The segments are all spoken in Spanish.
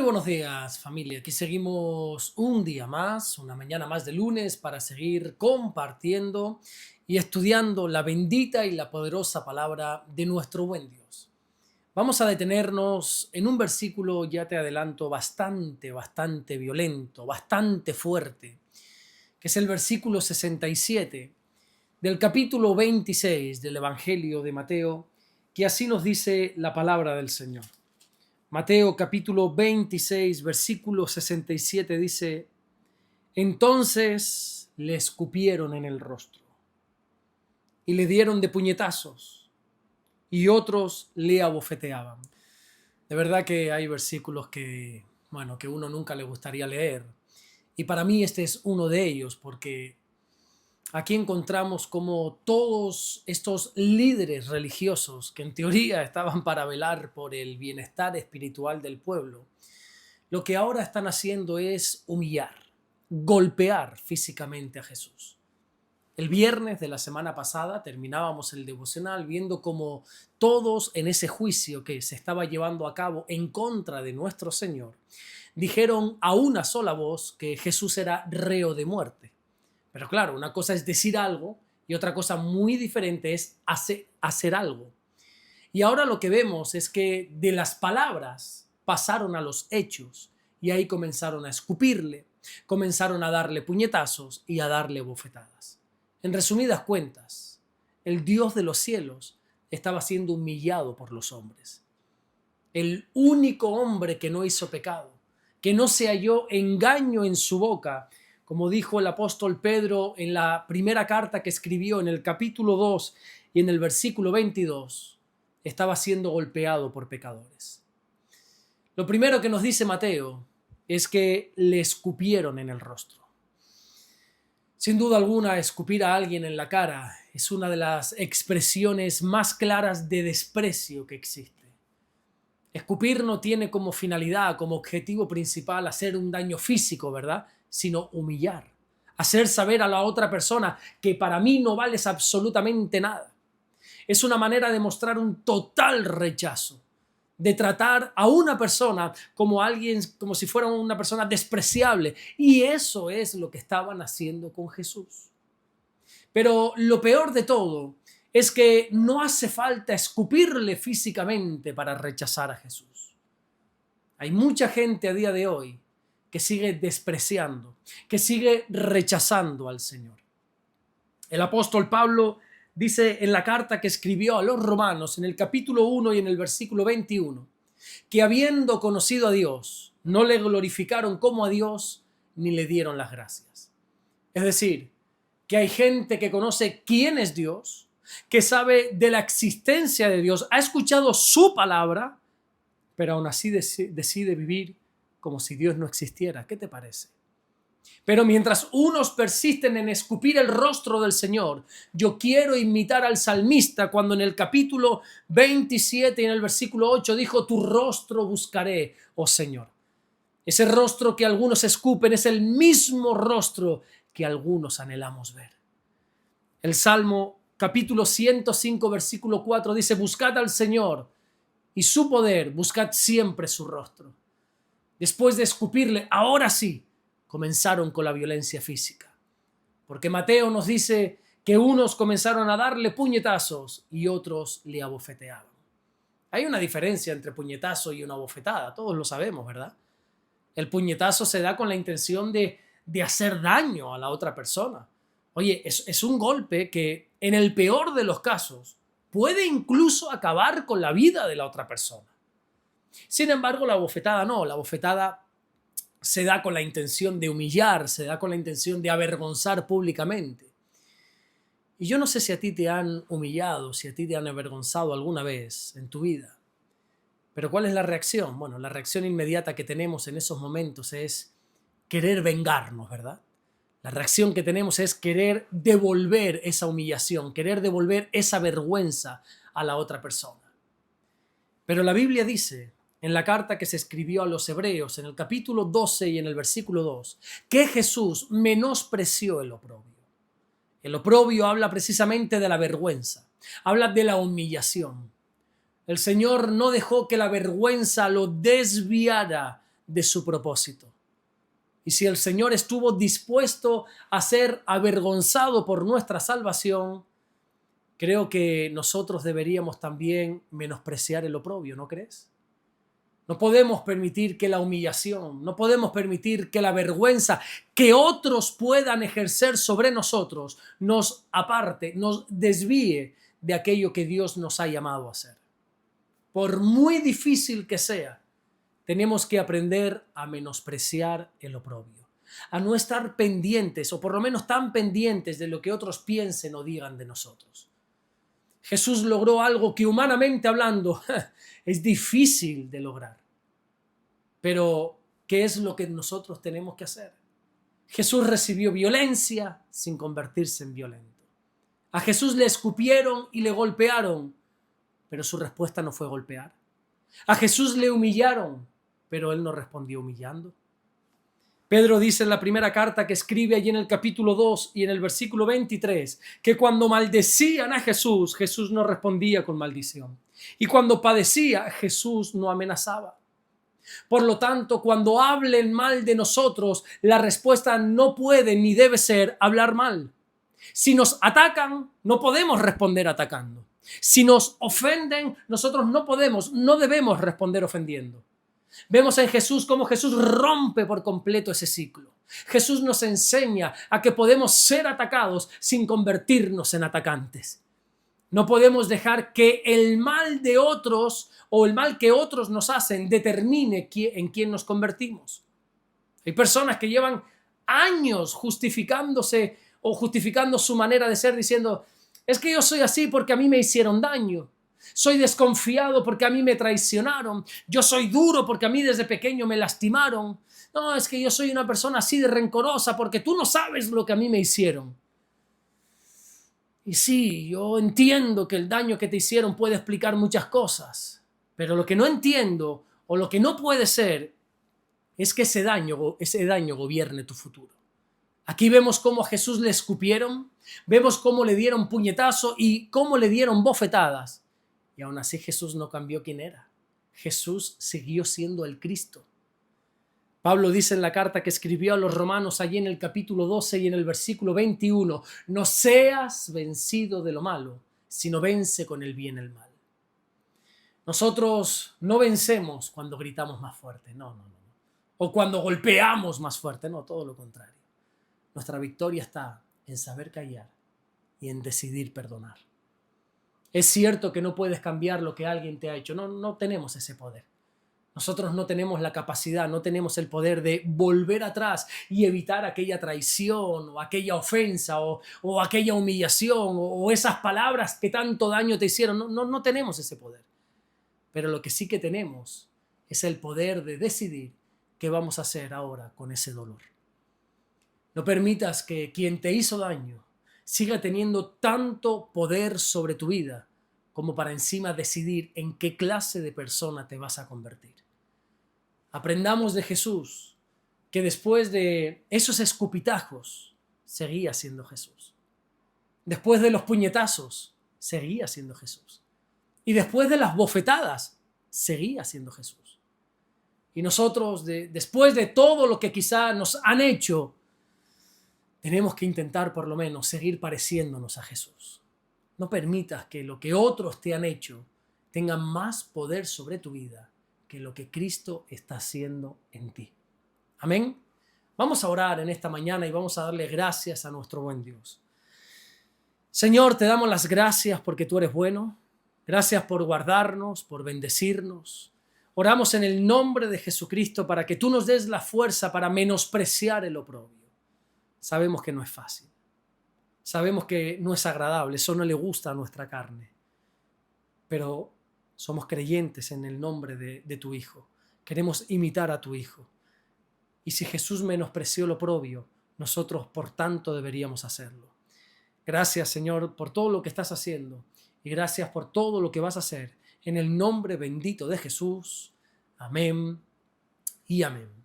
buenos días, familia. Aquí seguimos un día más, una mañana más de lunes para seguir compartiendo y estudiando la bendita y la poderosa palabra de nuestro buen Dios. Vamos a detenernos en un versículo, ya te adelanto, bastante violento, bastante fuerte, que es el versículo 67 del capítulo 26 del Evangelio de Mateo, que así nos dice la palabra del Señor. Mateo capítulo 26, versículo 67 dice: Entonces le escupieron en el rostro y le dieron de puñetazos y otros le abofeteaban. De verdad que hay versículos que uno nunca le gustaría leer. Y para mí este es uno de ellos, porque aquí encontramos como todos estos líderes religiosos que en teoría estaban para velar por el bienestar espiritual del pueblo, lo que ahora están haciendo es humillar, golpear físicamente a Jesús. El viernes de la semana pasada terminábamos el devocional viendo cómo todos en ese juicio que se estaba llevando a cabo en contra de nuestro Señor dijeron a una sola voz que Jesús era reo de muerte. Pero claro, una cosa es decir algo y otra cosa muy diferente es hacer algo. Y ahora lo que vemos es que de las palabras pasaron a los hechos y ahí comenzaron a escupirle, comenzaron a darle puñetazos y a darle bofetadas. En resumidas cuentas, el Dios de los cielos estaba siendo humillado por los hombres. El único hombre que no hizo pecado, que no se halló engaño en su boca, como dijo el apóstol Pedro en la primera carta que escribió en el capítulo 2 y en el versículo 22, estaba siendo golpeado por pecadores. Lo primero que nos dice Mateo es que le escupieron en el rostro. Sin duda alguna, escupir a alguien en la cara es una de las expresiones más claras de desprecio que existe. Escupir no tiene como finalidad, como objetivo principal hacer un daño físico, ¿verdad?, sino humillar, hacer saber a la otra persona que para mí no vales absolutamente nada. Es una manera de mostrar un total rechazo, de tratar a una persona como alguien, como si fuera una persona despreciable. Y eso es lo que estaban haciendo con Jesús. Pero lo peor de todo es que no hace falta escupirle físicamente para rechazar a Jesús. Hay mucha gente a día de hoy que sigue despreciando, que sigue rechazando al Señor. El apóstol Pablo dice en la carta que escribió a los romanos, en el capítulo 1 y en el versículo 21, que habiendo conocido a Dios, no le glorificaron como a Dios, ni le dieron las gracias. Es decir, que hay gente que conoce quién es Dios, que sabe de la existencia de Dios, ha escuchado su palabra, pero aún así decide vivir como si Dios no existiera. ¿Qué te parece? Pero mientras unos persisten en escupir el rostro del Señor, yo quiero imitar al salmista cuando en el capítulo 27 y en el versículo 8 dijo: tu rostro buscaré, oh Señor. Ese rostro que algunos escupen es el mismo rostro que algunos anhelamos ver. El Salmo capítulo 105 versículo 4 dice: buscad al Señor y su poder, buscad siempre su rostro. Después de escupirle, ahora sí, comenzaron con la violencia física. Porque Mateo nos dice que unos comenzaron a darle puñetazos y otros le abofeteaban. Hay una diferencia entre puñetazo y una bofetada, todos lo sabemos, ¿verdad? El puñetazo se da con la intención de hacer daño a la otra persona. Oye, es un golpe que en el peor de los casos puede incluso acabar con la vida de la otra persona. Sin embargo, la bofetada no, la bofetada se da con la intención de humillar, se da con la intención de avergonzar públicamente. Y yo no sé si a ti te han humillado, si a ti te han avergonzado alguna vez en tu vida. Pero ¿cuál es la reacción? Bueno, la reacción inmediata que tenemos en esos momentos es querer vengarnos, ¿verdad? La reacción que tenemos es querer devolver esa humillación, querer devolver esa vergüenza a la otra persona. Pero la Biblia dice, en la carta que se escribió a los Hebreos, en el capítulo 12 y en el versículo 2, que Jesús menospreció el oprobio. El oprobio habla precisamente de la vergüenza, habla de la humillación. El Señor no dejó que la vergüenza lo desviara de su propósito. Y si el Señor estuvo dispuesto a ser avergonzado por nuestra salvación, creo que nosotros deberíamos también menospreciar el oprobio, ¿no crees? No podemos permitir que la humillación, no podemos permitir que la vergüenza que otros puedan ejercer sobre nosotros nos aparte, nos desvíe de aquello que Dios nos ha llamado a hacer. Por muy difícil que sea, tenemos que aprender a menospreciar el oprobio, a no estar pendientes, o por lo menos tan pendientes de lo que otros piensen o digan de nosotros. Jesús logró algo que humanamente hablando es difícil de lograr. Pero, ¿qué es lo que nosotros tenemos que hacer? Jesús recibió violencia sin convertirse en violento. A Jesús le escupieron y le golpearon, pero su respuesta no fue golpear. A Jesús le humillaron, pero él no respondió humillando. Pedro dice en la primera carta que escribe allí en el capítulo 2 y en el versículo 23 que cuando maldecían a Jesús, Jesús no respondía con maldición. Y cuando padecía, Jesús no amenazaba. Por lo tanto, cuando hablen mal de nosotros, la respuesta no puede ni debe ser hablar mal. Si nos atacan, no podemos responder atacando. Si nos ofenden, nosotros no debemos responder ofendiendo. Vemos en Jesús cómo Jesús rompe por completo ese ciclo. Jesús nos enseña a que podemos ser atacados sin convertirnos en atacantes. No podemos dejar que el mal de otros o el mal que otros nos hacen determine en quién nos convertimos. Hay personas que llevan años justificándose o justificando su manera de ser diciendo, es que yo soy así porque a mí me hicieron daño. Soy desconfiado porque a mí me traicionaron. Yo soy duro porque a mí desde pequeño me lastimaron. No, es que yo soy una persona así de rencorosa porque tú no sabes lo que a mí me hicieron. Y sí, yo entiendo que el daño que te hicieron puede explicar muchas cosas, pero lo que no entiendo o lo que no puede ser es que ese daño gobierne tu futuro. Aquí vemos cómo a Jesús le escupieron, vemos cómo le dieron puñetazo y cómo le dieron bofetadas. Y aún así Jesús no cambió quién era. Jesús siguió siendo el Cristo. Pablo dice en la carta que escribió a los romanos allí en el capítulo 12 y en el versículo 21, no seas vencido de lo malo, sino vence con el bien el mal. Nosotros no vencemos cuando gritamos más fuerte, no. O cuando golpeamos más fuerte, no, todo lo contrario. Nuestra victoria está en saber callar y en decidir perdonar. Es cierto que no puedes cambiar lo que alguien te ha hecho, no tenemos ese poder. Nosotros no tenemos la capacidad, no tenemos el poder de volver atrás y evitar aquella traición o aquella ofensa o aquella humillación o esas palabras que tanto daño te hicieron. No tenemos ese poder. Pero lo que sí que tenemos es el poder de decidir qué vamos a hacer ahora con ese dolor. No permitas que quien te hizo daño siga teniendo tanto poder sobre tu vida como para encima decidir en qué clase de persona te vas a convertir. Aprendamos de Jesús que después de esos escupitajos seguía siendo Jesús. Después de los puñetazos seguía siendo Jesús. Y después de las bofetadas seguía siendo Jesús. Y nosotros, después de todo lo que quizá nos han hecho, tenemos que intentar por lo menos seguir pareciéndonos a Jesús. No permitas que lo que otros te han hecho tenga más poder sobre tu vida que lo que Cristo está haciendo en ti. Amén. Vamos a orar en esta mañana y vamos a darle gracias a nuestro buen Dios. Señor, te damos las gracias porque tú eres bueno. Gracias por guardarnos, por bendecirnos. Oramos en el nombre de Jesucristo para que tú nos des la fuerza para menospreciar el oprobio. Sabemos que no es fácil. Sabemos que no es agradable, eso no le gusta a nuestra carne. Pero somos creyentes en el nombre de tu Hijo. Queremos imitar a tu Hijo. Y si Jesús menospreció el oprobio, nosotros por tanto deberíamos hacerlo. Gracias, Señor, por todo lo que estás haciendo. Y gracias por todo lo que vas a hacer. En el nombre bendito de Jesús. Amén y amén.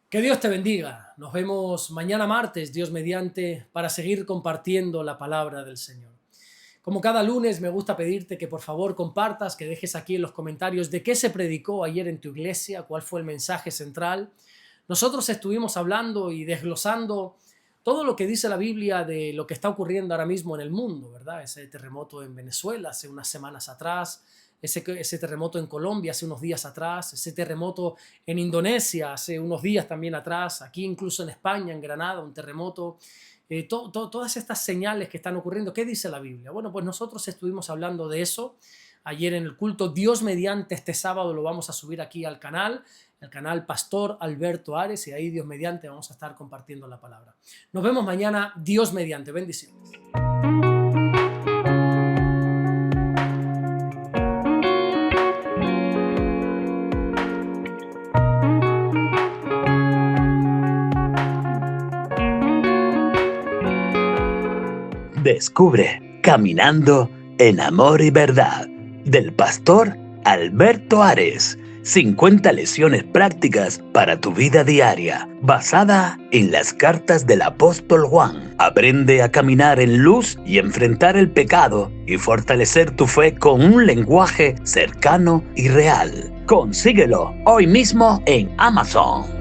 Que Dios te bendiga. Nos vemos mañana martes, Dios mediante, para seguir compartiendo la palabra del Señor. Como cada lunes, me gusta pedirte que por favor compartas, que dejes aquí en los comentarios de qué se predicó ayer en tu iglesia, cuál fue el mensaje central. Nosotros estuvimos hablando y desglosando todo lo que dice la Biblia de lo que está ocurriendo ahora mismo en el mundo, ¿verdad? Ese terremoto en Venezuela hace unas semanas atrás, ese terremoto en Colombia hace unos días atrás, ese terremoto en Indonesia hace unos días también atrás, aquí incluso en España, en Granada, un terremoto. Todas estas señales que están ocurriendo, ¿qué dice la Biblia? Bueno, pues nosotros estuvimos hablando de eso ayer en el culto. Dios mediante, este sábado lo vamos a subir aquí al canal, el canal Pastor Alberto Ares, y ahí Dios mediante vamos a estar compartiendo la palabra. Nos vemos mañana, Dios mediante. Bendiciones. Descubre Caminando en Amor y Verdad del pastor Alberto Ares. 50 lecciones prácticas para tu vida diaria, basada en las cartas del apóstol Juan. Aprende a caminar en luz y enfrentar el pecado y fortalecer tu fe con un lenguaje cercano y real. Consíguelo hoy mismo en Amazon.